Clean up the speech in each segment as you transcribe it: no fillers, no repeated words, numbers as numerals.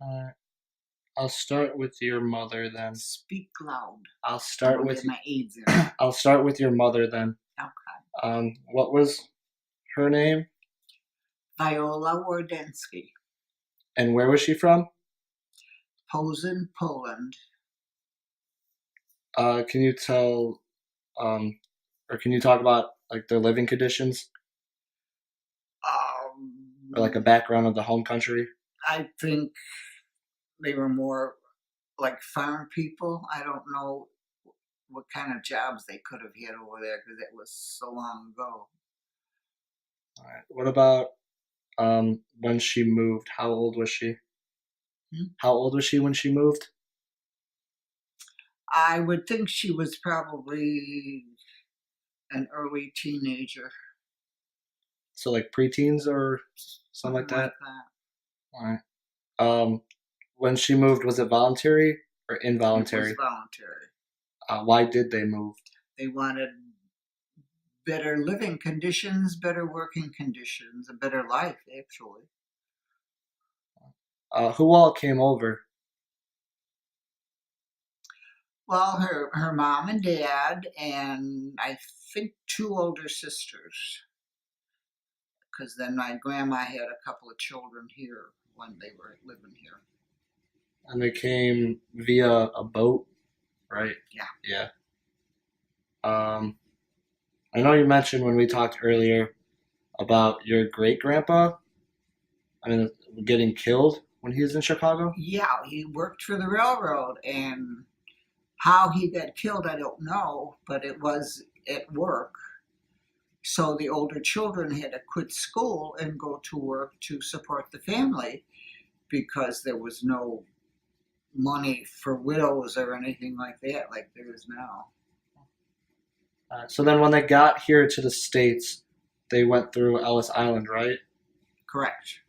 Uh, I'll start with your mother then. Speak loud. I'll I'm start gonna with get my aids in. I'll start with your mother then. Okay. What was her name Viola Wardensky, and where was she from? Posen, Poland. Can you tell or can you talk about like their living conditions or like a Um, background of the home country? I think they were more like farm people. I don't know what kind of jobs they could have had over there because it was so long ago. All right. What about when she moved? How old was she? Hmm? How old was she when she moved? I would think she was probably an early teenager, So like preteens or something like something like that. that. All right. Um, when she moved, was it voluntary or It was involuntary? voluntary. Why did they move? They wanted better living conditions, better working conditions, a better life, actually. Who all came over? Well, her mom and dad, and I think two older sisters, because then my grandma had a couple of children here when they were living here. And they came via a boat, right? Yeah. Yeah. Um, I know you mentioned when we talked earlier about your great grandpa. I mean, getting killed when he was in Chicago. Yeah, he worked for the railroad, and how he got killed, I don't know, but it was at work. So the older children had to quit school and go to work to support the family because there was no money for widows or anything like that, like there is now. So then when they got here to the States, they went through Ellis Island, right? Correct.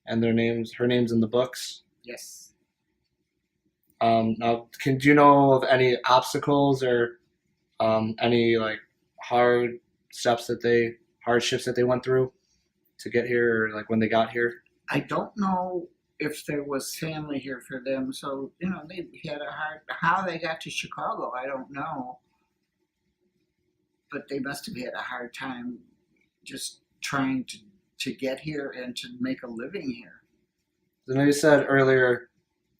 And her name's in the books. Yes. Now, do you know of any obstacles or any like hard hardships that they went through to get here, or like when they got here? I don't know if there was family here for them, so they had a hard. How they got to Chicago, I don't know, but they must have had a hard time just trying to get here and to make a living here. I know you said earlier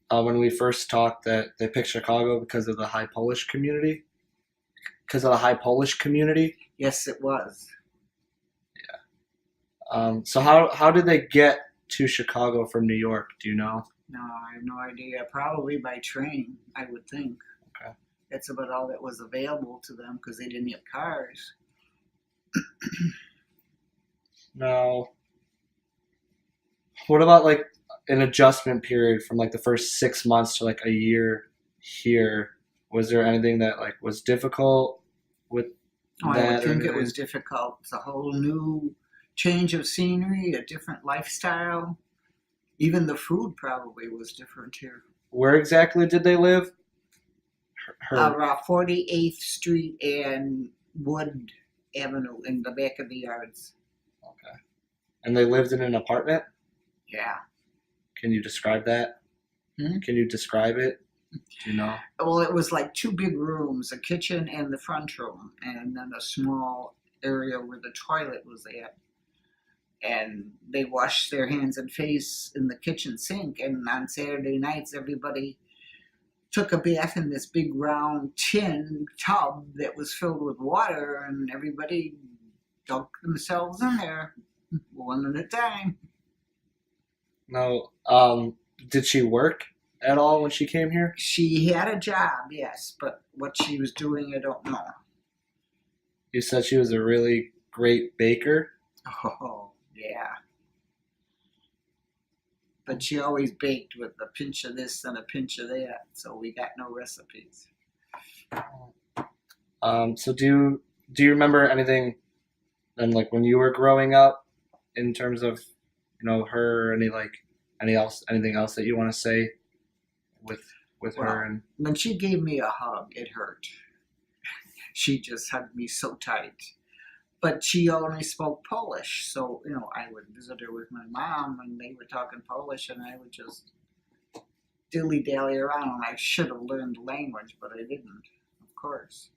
when we first talked that they picked Chicago because of the high Polish community. Because of the high Polish community. Yes, it was. So how did they get to Chicago from New York? Do you know? No, I have no idea. Probably by train, I would think. Okay. That's about all that was available to them because they didn't have cars. Now, what about like an adjustment period from like the first 6 months to like a year here? Was there anything that like was difficult with Oh, I would that or think it anything? was difficult. It's a whole new change of scenery, a different lifestyle. Even the food probably was different here. Where exactly did they live? Her. 48th Street and Wood Avenue in the back of the yards. Okay. And they lived in an apartment? Yeah. Can you describe that? Hmm? Can you describe it? Do you know? Well, it was like two big rooms, a kitchen and the front room, and then a small area where the toilet was at. And they washed their hands and face in the kitchen sink. And on Saturday nights, everybody took a bath in this big round tin tub that was filled with water, and everybody dunked themselves in there one at a time. No. Did she work at all when she came here? She had a job, yes, but what she was doing, I don't know. You said she was a really great baker. Oh, yeah. But she always baked with a pinch of this and a pinch of that, so we got no recipes. So do you remember anything then like when you were growing up in terms of her or anything else that you want to say with her Well, and when she gave me a hug, it hurt. She just hugged me so tight. But she only spoke Polish, so I would visit her with my mom, and they were talking Polish, and I would just dilly dally around, and I should have learned the language, but I didn't, of course.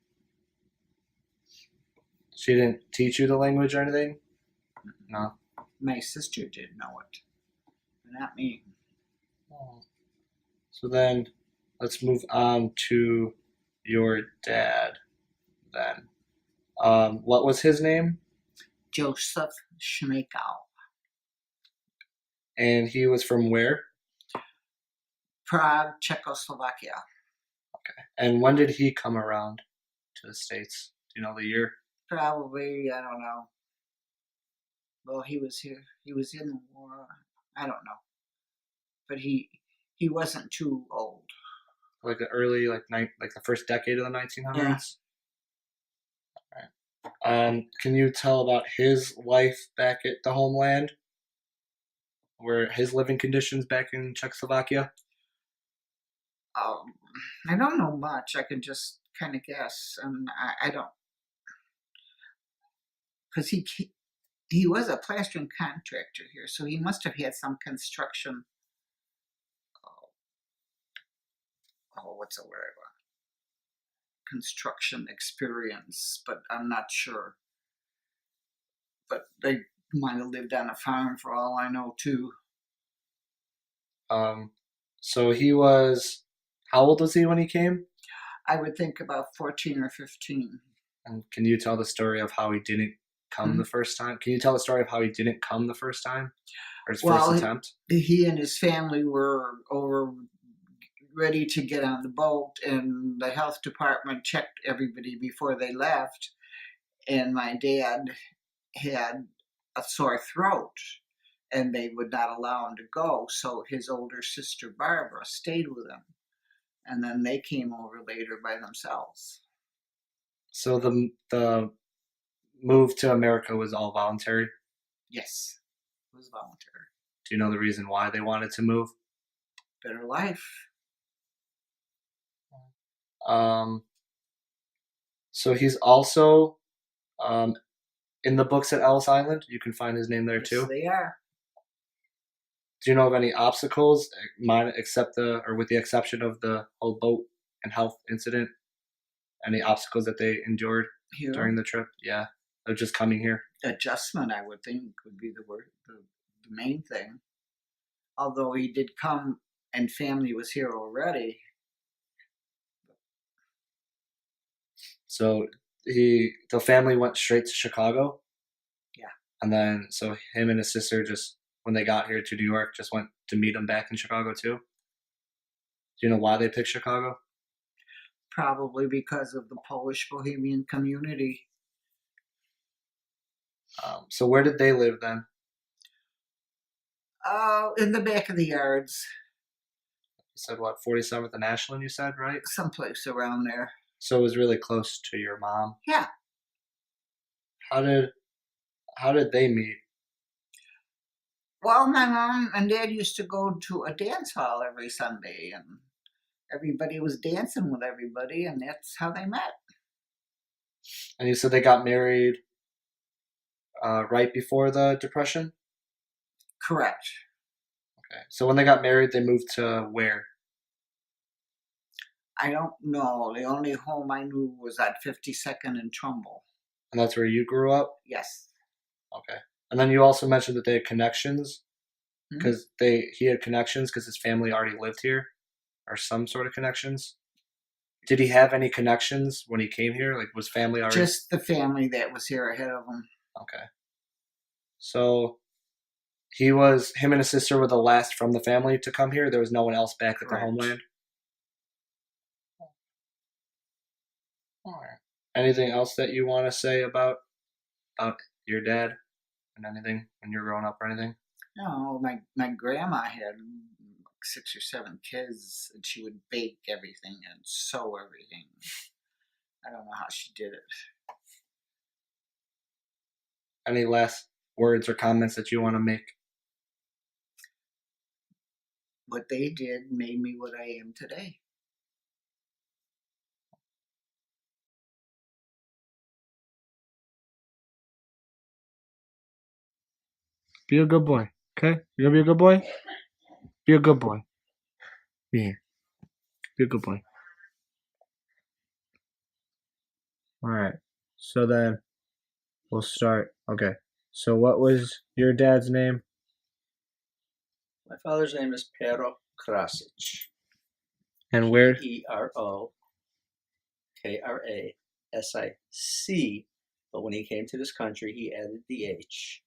She didn't teach you the language or anything? No. My sister did know it, but not me. So then let's move on to your dad then. What was his name? Joseph Schmekow, And he was from where? Prague, Czechoslovakia. And when did he come around to the States? Do you know the year? Probably, I don't know. Well, he was here. He was in the war. I don't know, but he wasn't too old. Like the early, like the first decade of the 1900s? Can you tell about his life back at the homeland? Where his living conditions back in Czechoslovakia? Um, I don't know much. I can just kind of guess, and I don't, because he was a plastering contractor here, so he must have had some construction. Oh, what's the word I want? Construction experience, but I'm not sure. But they might have lived on a farm for all I know too. So he was, how old was he when he came? I would think about 14 or 15. And can you tell the story of how he didn't come the first time? Can you tell the story of how he didn't come the first time? Or his first attempt? He and his family were over ready to get on the boat, and the health department checked everybody before they left, and my dad had a sore throat, and they would not allow him to go, so his older sister Barbara stayed with him, and then they came over later by themselves. So the move to America was all voluntary? Yes, it was voluntary. Do you know the reason why they wanted to move? Better life. So he's also in the books at Ellis Island. You can find his name there Yes, too. they are. Do you know of any obstacles, with the exception of the whole boat and health incident? Any obstacles that they endured Here, during the trip? Yeah, they're just coming here. adjustment, I would think, would be the word, the main thing. Although he did come and family was here already. So the family went straight to Chicago. Yeah. And then so him and his sister just when they got here to New York just went to meet him back in Chicago too. Do you know why they picked Chicago? Probably because of the Polish Bohemian community. So where did they live then? In the back of the yards, You said what, 47th and Ashland? You said right. someplace around there. So it was really close to your mom. Yeah. How did they meet? Well, my mom and dad used to go to a dance hall every Sunday, and everybody was dancing with everybody, and that's how they met. And you said they got married right before the Depression? Correct. Okay. So when they got married, they moved to where? I don't know. The only home I knew was at 52nd and Trumbull. And that's where you grew up? Yes. Okay. And then you also mentioned that they had connections because he had connections because his family already lived here or some sort of connections. Did he have any connections when he came here? Like was family already? Just the family that was here ahead of him. Okay. So him and his sister were the last from the family to come here. There was no one else back at the Correct. homeland. All right. Anything else that you want to say about your dad and anything when you're growing up or anything? No, my grandma had 6 or 7 kids, and she would bake everything and sew everything. I don't know how she did it. Any last words or comments that you want to make? What they did made me what I am today. Be a good boy, okay? You gonna be a good boy? Be a good boy. Yeah. Be a good boy. All right. So then we'll start. Okay. So what was your dad's name? My father's name is Pero Krasic. And where? Perokrasic. But when he came to this country, he added the H.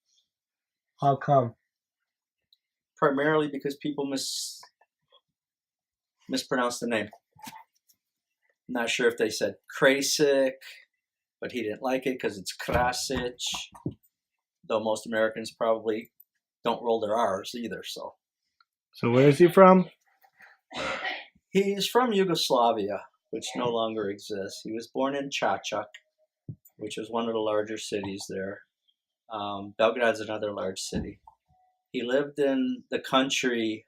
How come? Primarily because people mispronounced the name. I'm not sure if they said Krasic, but he didn't like it because it's Krasic. Though most Americans probably don't roll their R's either. So where is he from? he's from Yugoslavia, which no longer exists. He was born in Čačak, which is one of the larger cities there. Belgrade's another large city. He lived in the country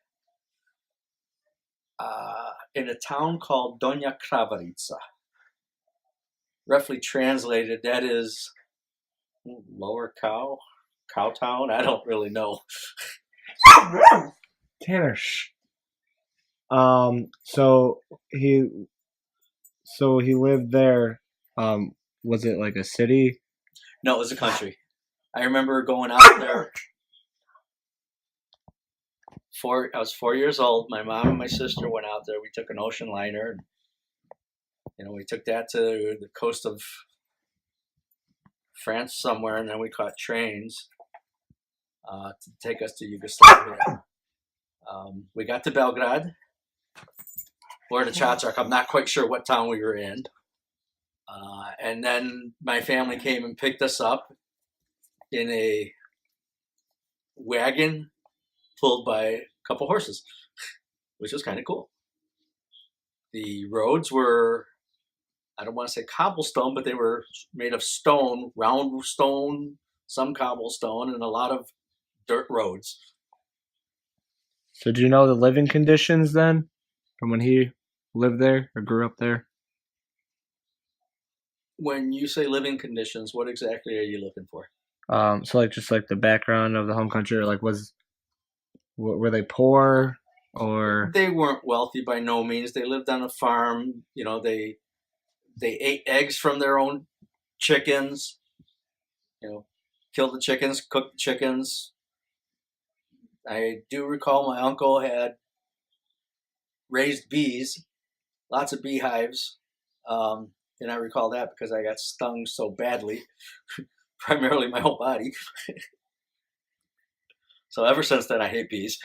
in a town called Donja Kravarica. Roughly translated, that is Lower Cow Town. I don't really know. Tanner. Shh. So he lived there. Was it like a city? No, it was a country. I remember going out there. I was 4 years old. My mom and my sister went out there. We took an ocean liner. We took that to the coast of France somewhere, and then we caught trains to take us to Yugoslavia. We got to Belgrade or to Čačak. I'm not quite sure what town we were in. And then my family came and picked us up in a wagon pulled by a couple horses, which was kind of cool. The roads were, I don't want to say cobblestone, but they were made of stone, round stone, some cobblestone, and a lot of dirt roads. So do you know the living conditions then from when he lived there or grew up there? When you say living conditions, what exactly are you looking for? So like just like the background of the home country, or like were they poor or? They weren't wealthy by no means. They lived on a farm. They ate eggs from their own chickens. Killed the chickens, cooked the chickens. I do recall my uncle had raised bees, lots of beehives. And I recall that because I got stung so badly, primarily my whole body. So ever since then, I hate bees.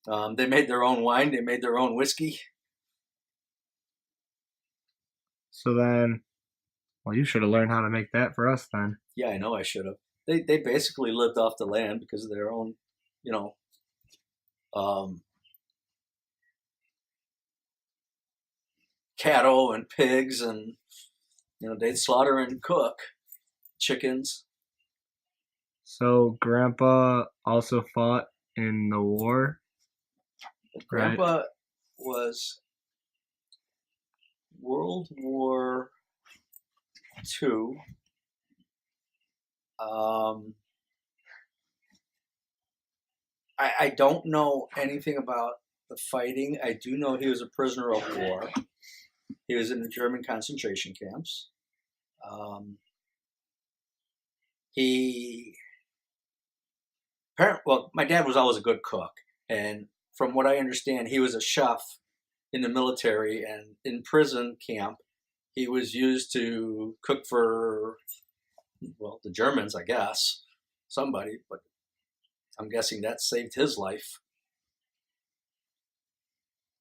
They made their own wine. They made their own whiskey. So then, well, you should have learned how to make that for us then. Yeah, I know I should have. They basically lived off the land because of their own, cattle and pigs, and they'd slaughter and cook chickens. So Grandpa also fought in the war. Grandpa was World War II. I don't know anything about the fighting. I do know he was a prisoner of war. He was in the German concentration camps. My dad was always a good cook, and from what I understand, he was a chef in the military, and in prison camp, he was used to cook for, the Germans, I guess, somebody, but I'm guessing that saved his life.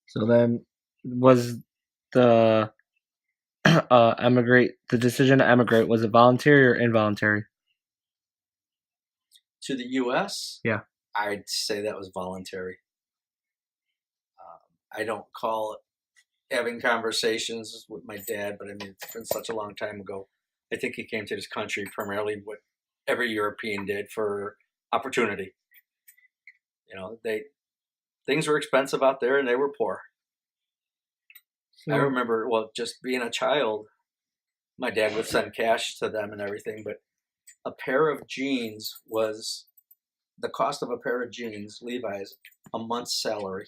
So then, was the the decision to emigrate, was it voluntary or involuntary? To the U.S.? Yeah. I'd say that was voluntary. I don't call it having conversations with my dad, but I mean, it's been such a long time ago. I think he came to this country primarily what every European did, for opportunity. Things were expensive out there, and they were poor. I remember, just being a child, my dad would send cash to them and everything, but a pair of jeans was the cost of a pair of jeans, Levi's, a month's salary.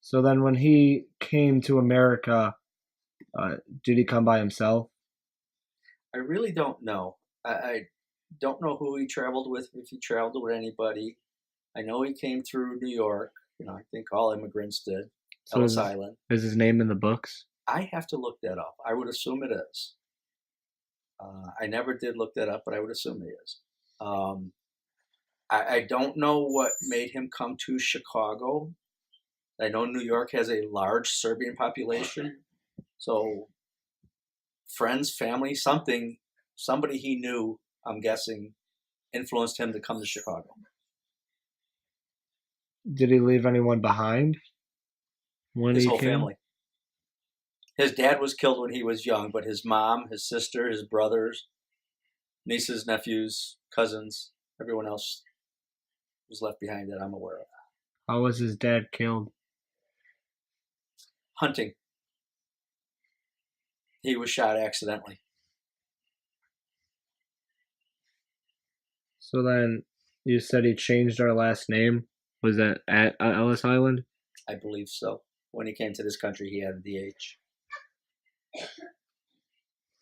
So then, when he came to America, did he come by himself? I really don't know. I don't know who he traveled with, if he traveled with anybody. I know he came through New York. I think all immigrants did. So Ellis Island. is his name in the books? I have to look that up. I would assume it is. I never did look that up, but I would assume it is. I don't know what made him come to Chicago. I know New York has a large Serbian population. So friends, family, somebody he knew, I'm guessing, influenced him to come to Chicago. Did he leave anyone behind when His he whole came? family. His dad was killed when he was young, but his mom, his sister, his brothers, nieces, nephews, cousins, everyone else was left behind that I'm aware of. How was his dad killed? Hunting. He was shot accidentally. So then, you said he changed our last name. Was that at Ellis Island? I believe so. When he came to this country, he had the H.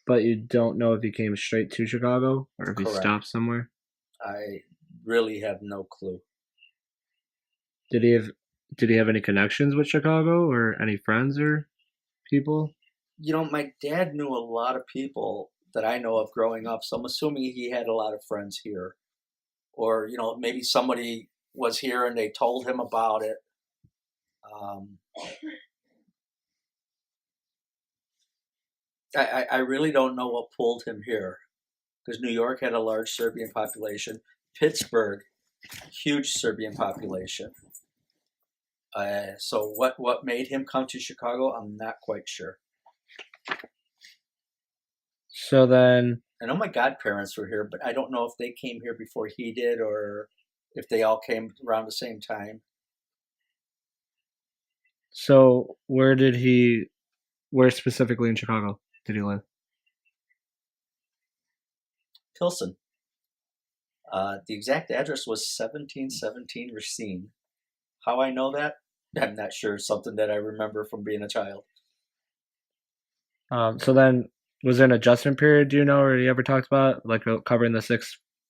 But you don't know if he came straight to Chicago or if he Correct. stopped somewhere. I really have no clue. Did he have any connections with Chicago or any friends or people? My dad knew a lot of people that I know of growing up, so I'm assuming he had a lot of friends here. Or, maybe somebody was here and they told him about it. I really don't know what pulled him here, because New York had a large Serbian population. Pittsburgh, huge Serbian population. So what made him come to Chicago, I'm not quite sure. So then, I know my godparents were here, but I don't know if they came here before he did or if they all came around the same time. so where specifically in Chicago did he live? Pilsen. The exact address was 1717 Racine. How I know that, I'm not sure. It's something that I remember from being a child. So then, was there an adjustment period? Do you know, or he ever talked about like covering the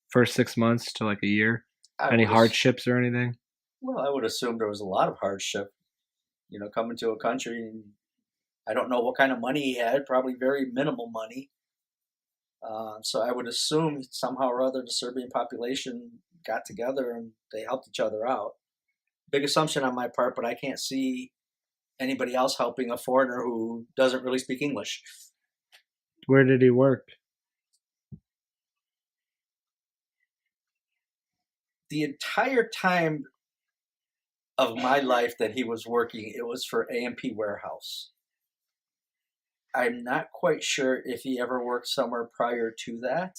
first 6 months to like a year? Any hardships or anything? Well, I would assume there was a lot of hardship. Coming to a country, and I don't know what kind of money he had. Probably very minimal money. So I would assume somehow or other the Serbian population got together and they helped each other out. Big assumption on my part, but I can't see anybody else helping a foreigner who doesn't really speak English. Where did he work? The entire time of my life that he was working, it was for A&P Warehouse. I'm not quite sure if he ever worked somewhere prior to that.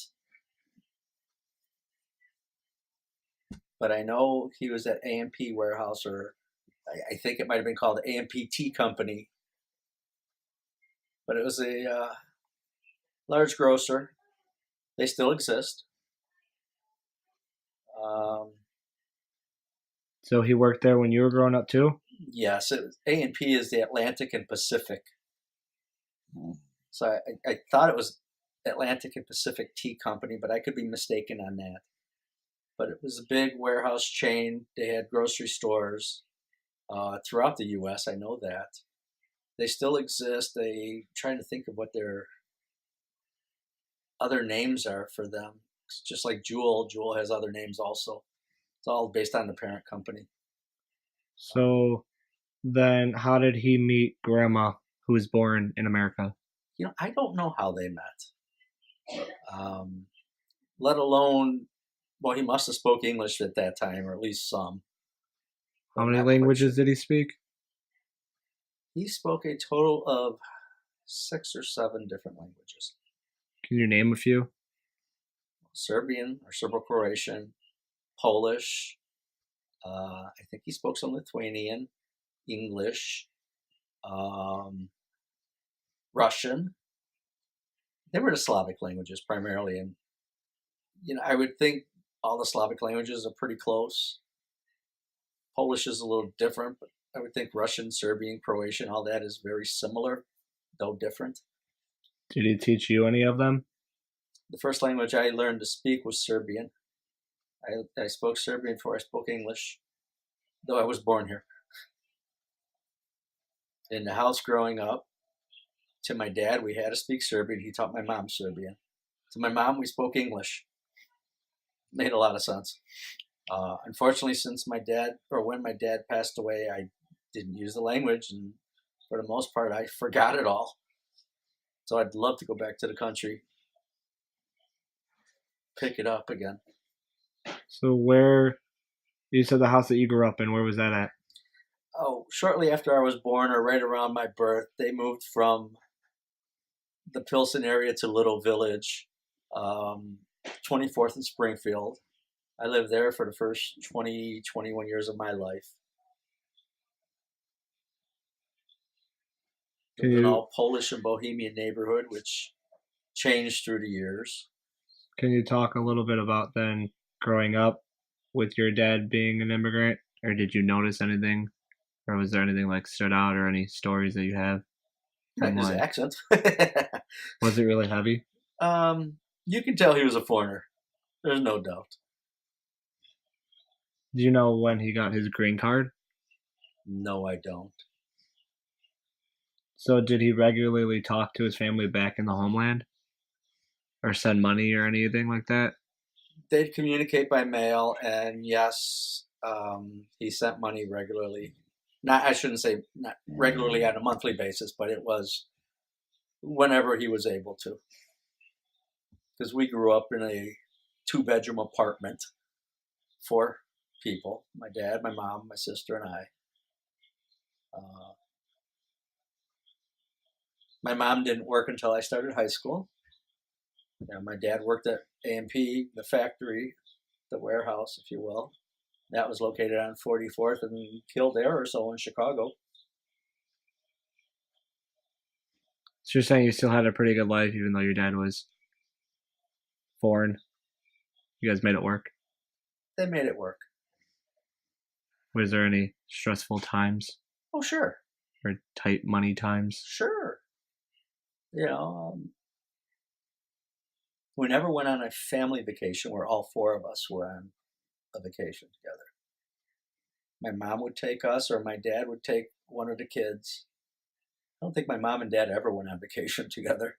But I know he was at A&P Warehouse, or I think it might have been called A&P Tea Company. But it was a large grocer. They still exist. So he worked there when you were growing up too? Yes, A&P is the Atlantic and Pacific. So I thought it was Atlantic and Pacific Tea Company, but I could be mistaken on that. But it was a big warehouse chain. They had grocery stores throughout the U.S. I know that. They still exist. Trying to think of what their other names are for them. It's just like Jewel. Jewel has other names also. It's all based on the parent company. So then how did he meet Grandma, who was born in America? I don't know how they met. Let alone, well, he must have spoke English at that time, or at least some. How many languages did he speak? He spoke a total of 6 or 7 different languages. Can you name a few? Serbian or Serbo-Croatian, Polish. I think he spoke some Lithuanian, English, Russian. They were the Slavic languages primarily, and I would think all the Slavic languages are pretty close. Polish is a little different, but I would think Russian, Serbian, Croatian, all that is very similar, though different. Did he teach you any of them? The first language I learned to speak was Serbian. I spoke Serbian before I spoke English, though I was born here. In the house growing up, to my dad, we had to speak Serbian. He taught my mom Serbian. To my mom, we spoke English. Made a lot of sense. Unfortunately, when my dad passed away, I didn't use the language, and for the most part, I forgot it all. So I'd love to go back to the country, pick it up again. So where you said the house that you grew up in, where was that at? Oh, shortly after I was born, or right around my birth, they moved from the Pilsen area to Little Village, 24th and Springfield. I lived there for the first 20, 21 years of my life. It was an all Polish and Bohemian neighborhood, which changed through the years. Can you talk a little bit about then growing up with your dad being an immigrant, or did you notice anything, or was there anything like stood out, or any stories that you have? His accent. Was it really heavy? You can tell he was a foreigner. There's no doubt. Do you know when he got his green card? No, I don't. So did he regularly talk to his family back in the homeland? Or send money or anything like that? They'd communicate by mail, and yes, he sent money regularly. I shouldn't say not regularly on a monthly basis, but it was whenever he was able to. Because we grew up in a 2-bedroom apartment, 4 people, my dad, my mom, my sister, and I. My mom didn't work until I started high school. My dad worked at A&P, the factory, the warehouse, if you will. That was located on 44th and Kildare or so in Chicago. So you're saying you still had a pretty good life even though your dad was foreign? You guys made it work? They made it work. Was there any stressful times? Oh, sure. Or tight money times? Sure. We never went on a family vacation where all 4 of us were on a vacation together. My mom would take us, or my dad would take one of the kids. I don't think my mom and dad ever went on vacation together.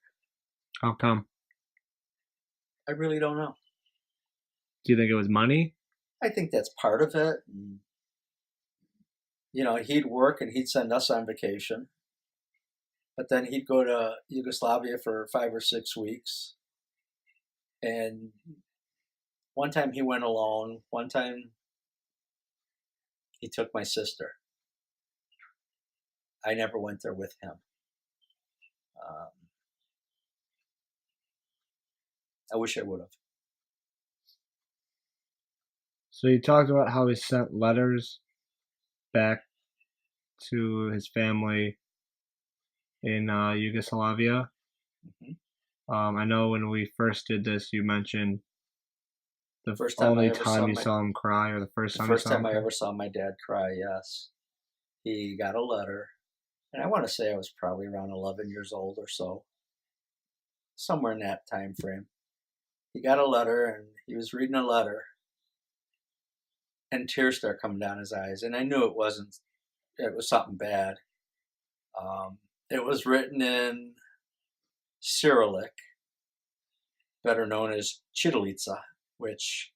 How come? I really don't know. Do you think it was money? I think that's part of it. He'd work and he'd send us on vacation. But then he'd go to Yugoslavia for 5 or 6 weeks. And one time he went alone. One time he took my sister. I never went there with him. I wish I would have. So you talked about how he sent letters back to his family in Yugoslavia. Mm-hmm. I know when we first did this, you mentioned the first time only I ever time saw you saw him cry, or the first time you saw him I cry? ever saw my dad cry, yes. He got a letter, and I want to say I was probably around 11 years old or so, somewhere in that time frame. He got a letter, and he was reading a letter, and tears started coming down his eyes, and I knew it was something bad. It was written in Cyrillic, better known as Chirilica, which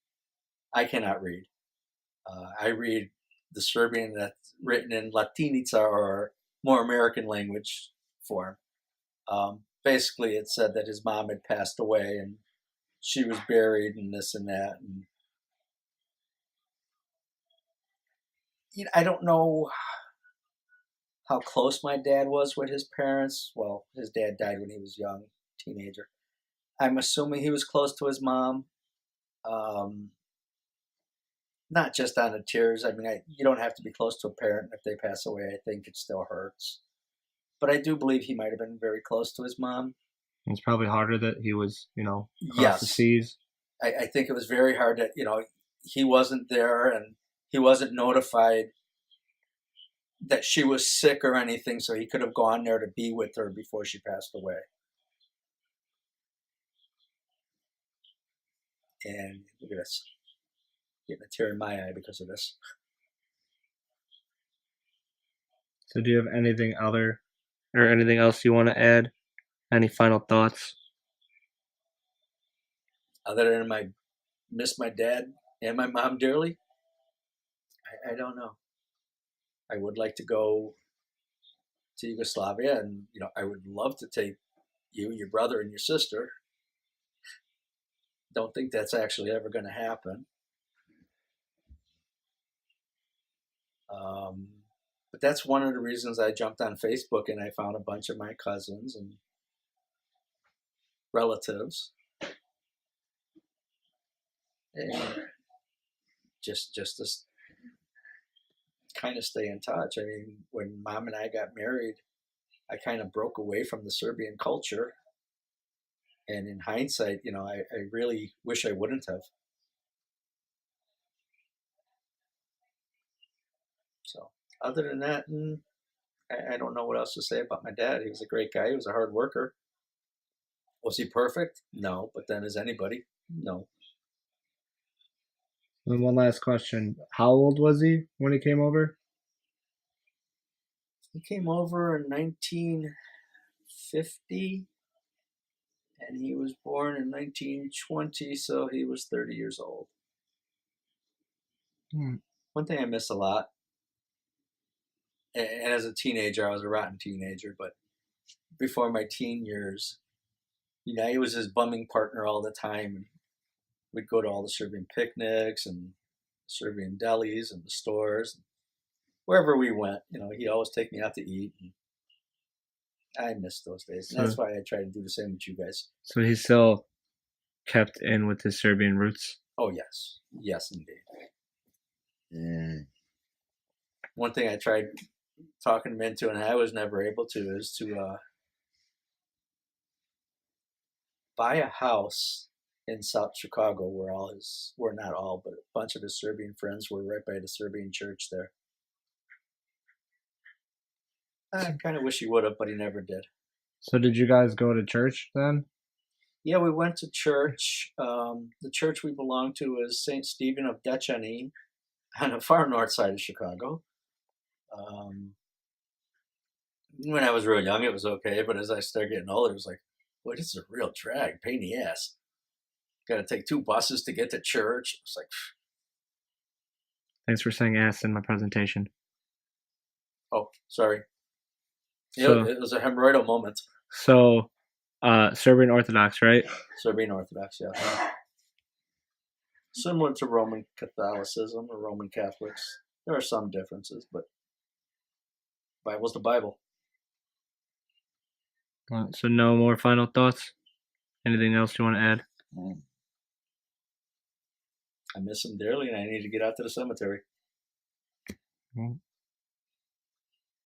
I cannot read. I read the Serbian that's written in Latinica, or more American language form. Basically, it said that his mom had passed away and she was buried and this and that. And I don't know how close my dad was with his parents. Well, his dad died when he was young, teenager. I'm assuming he was close to his mom. Not just on the tears. I mean, you don't have to be close to a parent if they pass away. I think it still hurts. But I do believe he might have been very close to his mom. It's probably harder that he was, across the Yes, seas. I think it was very hard that, he wasn't there and he wasn't notified that she was sick or anything, so he could have gone there to be with her before she passed away. And look at this, getting a tear in my eye because of this. So do you have anything else you want to add? Any final thoughts? Other than I miss my dad and my mom dearly, I don't know. I would like to go to Yugoslavia, and I would love to take you, your brother, and your sister. Don't think that's actually ever going to happen. But that's one of the reasons I jumped on Facebook and I found a bunch of my cousins and relatives, and just to kind of stay in touch. I mean, when Mom and I got married, I kind of broke away from the Serbian culture, and in hindsight, I really wish I wouldn't have. So other than that, I don't know what else to say about my dad. He was a great guy. He was a hard worker. Was he perfect? No. But then is anybody? No. And one last question. How old was he when he came over? He came over in 1950, and he was born in 1920, so he was 30 years old. One thing I miss a lot, and as a teenager, I was a rotten teenager, but before my teen years, he was his bumming partner all the time. And we'd go to all the Serbian picnics and Serbian delis and the stores. Wherever we went, he'd always take me out to eat. And I miss those days. And that's why I try to do the same with you guys. So he still kept in with his Serbian roots? Oh, yes. Yes, indeed. One thing I tried talking him into, and I was never able to, is to buy a house in South Chicago where not all, but a bunch of his Serbian friends were right by the Serbian church there. I kind of wish he would have, but he never did. So did you guys go to church then? Yeah, we went to church. The church we belonged to is St. Stephen of Decany on the far north side of Chicago. When I was real young, it was okay, but as I started getting older, it was like, boy, this is a real drag, pain in the ass. Got to take 2 buses to get to church. It's like, Thanks for saying ass in my presentation. oh, sorry. So- It was a hemorrhoidal moment. So, Serbian Orthodox, right? Serbian Orthodox, yeah. Similar to Roman Catholicism or Roman Catholics. There are some differences, but Bible's the Bible. So no more final thoughts? Anything else you want to add? I miss him dearly, and I need to get out to the cemetery.